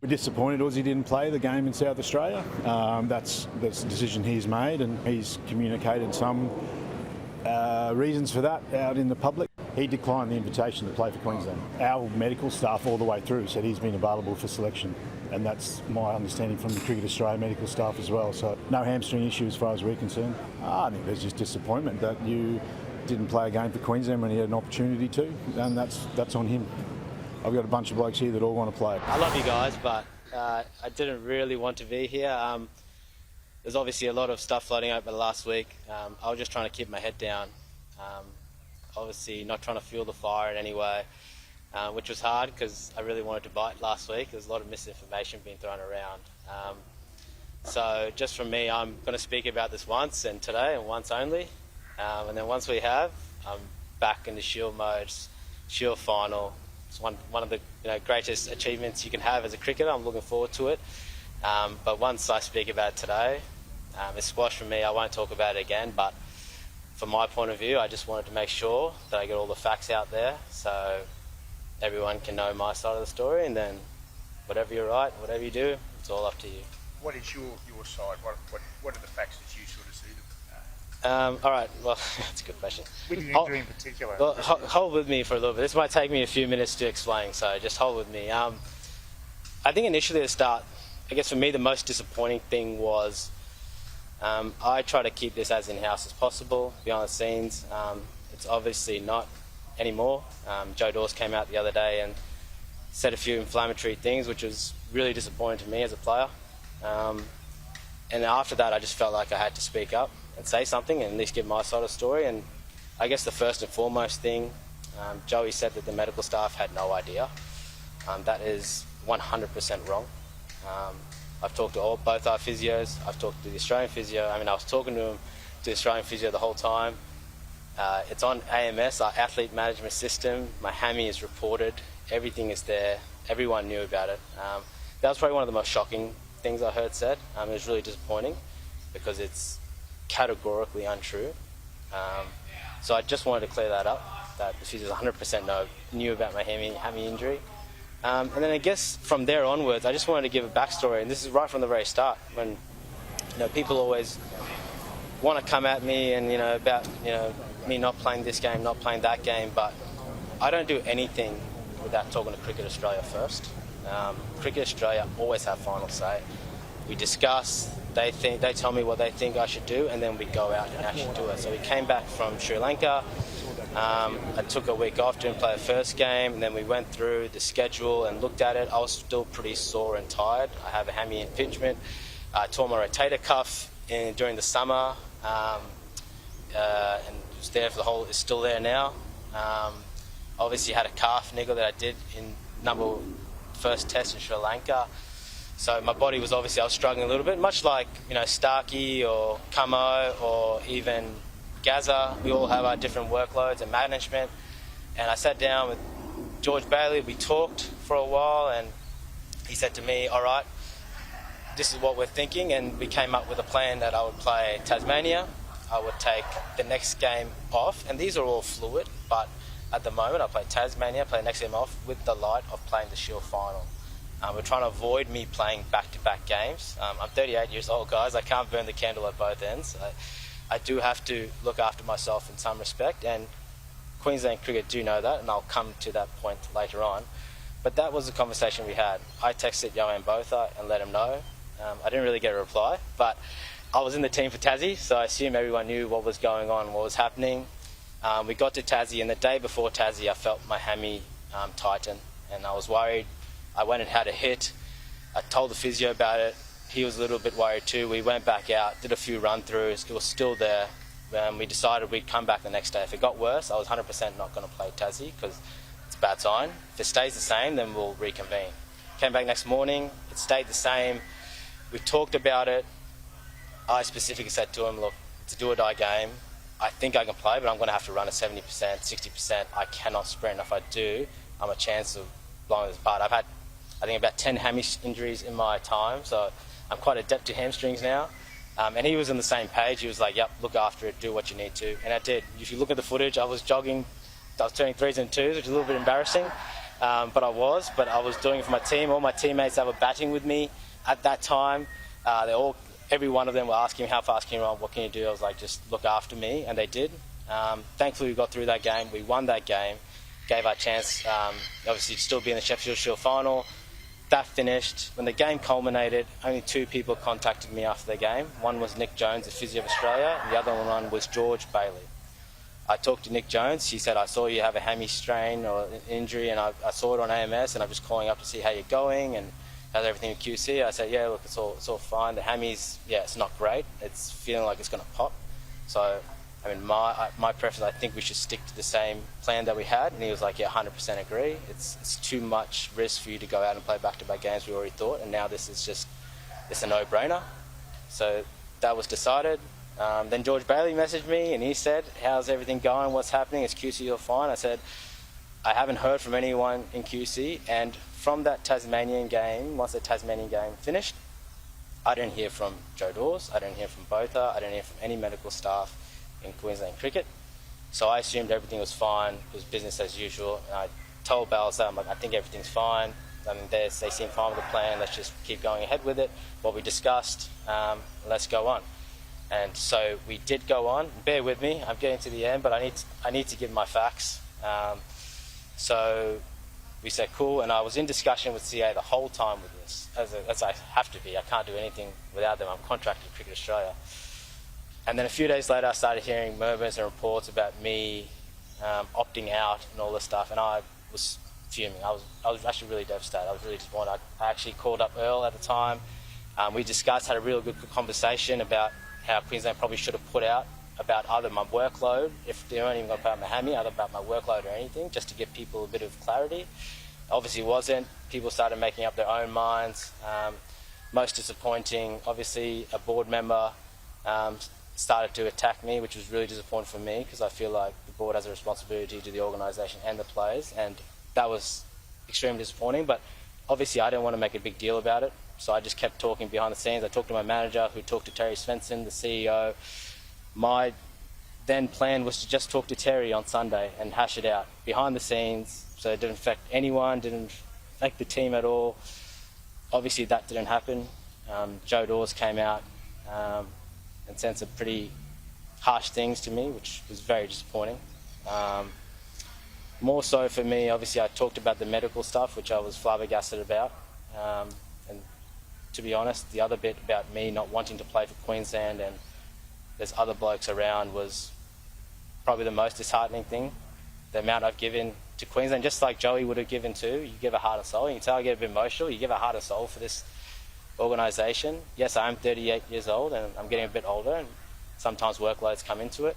We're disappointed Aussie didn't play the game in South Australia. That's the decision he's made, and he's communicated some reasons for that out in the public. He declined the invitation to play for Queensland. Our medical staff all the way through said he's been available for selection, and that's my understanding from the Cricket Australia medical staff as well. So no hamstring issue as far as we're concerned. I think there's just disappointment that you didn't play a game for Queensland when he had an opportunity to, and that's on him. I've got a bunch of blokes here that all want to play. I love you guys, but I didn't really want to be here. There's obviously a lot of stuff floating over the last week. I was just trying to keep my head down. Obviously not trying to fuel the fire in any way, which was hard because I really wanted to bite last week. There's a lot of misinformation being thrown around. So just from me, I'm going to speak about this once and today and once only. And then once we have, I'm back into Shield mode, Shield final. It's one of the greatest achievements you can have as a cricketer. I'm looking forward to it. But once I speak about it today, it's squash for me. I won't talk about it again. But from my point of view, I just wanted to make sure that I get all the facts out there so everyone can know my side of the story. And then whatever you write, whatever you do, it's all up to you. What is your side? What are the facts that you sort of see them? All right, well, that's a good question. With the injury in particular. Well, hold with me for a little bit. This might take me a few minutes to explain, so just hold with me. I think initially at the start, I guess for me the most disappointing thing was I try to keep this as in-house as possible, behind the scenes. It's obviously not anymore. Dawes came out the other day and said a few inflammatory things, which was really disappointing to me as a player. And after that, I just felt like I had to speak up and say something and at least give my side of the story. And I guess the first and foremost thing, Joey said that the medical staff had no idea. That is 100% wrong. I've talked to both our physios. I've talked to the Australian physio. I was talking to the Australian physio the whole time. It's on AMS, our athlete management system. My hammy is reported. Everything is there. Everyone knew about it. That was probably one of the most shocking things I heard said. It was really disappointing because it's categorically untrue. So I just wanted to clear that up, that the physios 100% knew about my hammy injury. And then I guess from there onwards, I just wanted to give a backstory, and this is right from the very start, when people always want to come at me and about me not playing this game, not playing that game, but I don't do anything without talking to Cricket Australia first. Cricket Australia always have final say. We discuss, they tell me what they think I should do, and then we go out and actually do it. So we came back from Sri Lanka. I took a week off, didn't play the first game, and then we went through the schedule and looked at it. I was still pretty sore and tired. I have a hammy impingement. I tore my rotator cuff during the summer, and it was there for the whole. It's still there now. Obviously, had a calf niggle that I did in first test in Sri Lanka. So my body was I was struggling a little bit, much like Starkey or Camo or even Gaza. We all have our different workloads and management. And I sat down with George Bailey. We talked for a while, and he said to me, "All right, this is what we're thinking." And we came up with a plan that I would play Tasmania. I would take the next game off, and these are all fluid. But at the moment, I play Tasmania, play the next game off with the light of playing the Shield final. We're trying to avoid me playing back-to-back games. I'm 38 years old, guys. I can't burn the candle at both ends. I do have to look after myself in some respect, and Queensland cricket do know that, and I'll come to that point later on. But that was the conversation we had. I texted Joanne Botha and let him know. I didn't really get a reply, but I was in the team for Tassie, so I assume everyone knew what was going on, what was happening. We got to Tassie, and the day before Tassie, I felt my hammy tighten, and I was worried. I went and had a hit. I told the physio about it. He was a little bit worried too. We went back out, did a few run-throughs. It was still there. We decided we'd come back the next day. If it got worse, I was 100% not going to play Tassie because it's a bad sign. If it stays the same, then we'll reconvene. Came back next morning. It stayed the same. We talked about it. I specifically said to him, look, it's a do-or-die game. I think I can play, but I'm going to have to run at 70%, 60%. I cannot sprint. If I do, I'm a chance of blowing this apart. I've had I think about 10 hammy injuries in my time, so I'm quite adept to hamstrings now. And he was on the same page. He was like, yep, look after it, do what you need to. And I did. If you look at the footage, I was jogging, I was turning 3s and 2s, which is a little bit embarrassing. but I was doing it for my team. All my teammates that were batting with me at that time, every one of them were asking me, how fast can you run, what can you do? I was like, just look after me, and they did. Thankfully we got through that game, we won that game, gave our chance, obviously to still be in the Sheffield Shield final. That finished. When the game culminated, only 2 people contacted me after the game. One was Nick Jones, the physio of Australia, and the other one was George Bailey. I talked to Nick Jones. He said, I saw you have a hammy strain or an injury, and I saw it on AMS, and I'm just calling up to see how you're going and how's everything in QC. I said, yeah, look, it's all fine. The hammy's, yeah, it's not great. It's feeling like it's going to pop. So, I mean, my preference, I think we should stick to the same plan that we had. And he was like, yeah, 100% agree. It's too much risk for you to go out and play back-to-back games, we already thought, and now it's a no-brainer. So that was decided. Then George Bailey messaged me and he said, how's everything going? What's happening? Is QC all fine? I said, I haven't heard from anyone in QC, and from that Tasmanian game, once the Tasmanian game finished, I didn't hear from Joe Dawes, I didn't hear from Botha, I didn't hear from any medical staff in Queensland cricket. So I assumed everything was fine, it was business as usual. And I told Bales that, I'm like, I think everything's fine. I mean, they seem fine with the plan, let's just keep going ahead with it. What we discussed, let's go on. And so we did go on. Bear with me, I'm getting to the end, but I need to give my facts. So we said cool, and I was in discussion with CA the whole time with this, as I have to be. I can't do anything without them. I'm contracted to Cricket Australia. And then a few days later, I started hearing murmurs and reports about me opting out and all this stuff, and I was fuming. I was actually really devastated. I was really disappointed. I actually called up Earl at the time. We discussed, had a real good conversation about how Queensland probably should have put out about either my workload, if they weren't even going to put out my hammy, either about my workload or anything, just to give people a bit of clarity. Obviously it wasn't. People started making up their own minds. Most disappointing, obviously a board member started to attack me, which was really disappointing for me, because I feel like the board has a responsibility to the organisation and the players, and that was extremely disappointing. But obviously I didn't want to make a big deal about it, so I just kept talking behind the scenes. I talked to my manager, who talked to Terry Svensson, the CEO. My then plan was to just talk to Terry on Sunday and hash it out behind the scenes, so it didn't affect anyone, didn't affect the team at all. Obviously that didn't happen. Joe Dawes came out and said some pretty harsh things to me, which was very disappointing. More so for me, obviously I talked about the medical stuff, which I was flabbergasted about. And to be honest, the other bit about me not wanting to play for Queensland and there's other blokes around was probably the most disheartening thing. The amount I've given to Queensland, just like Joey would have given too. You give a heart and soul. You can tell I get a bit emotional. You give a heart and soul for this organisation. Yes, I'm 38 years old and I'm getting a bit older, and sometimes workloads come into it.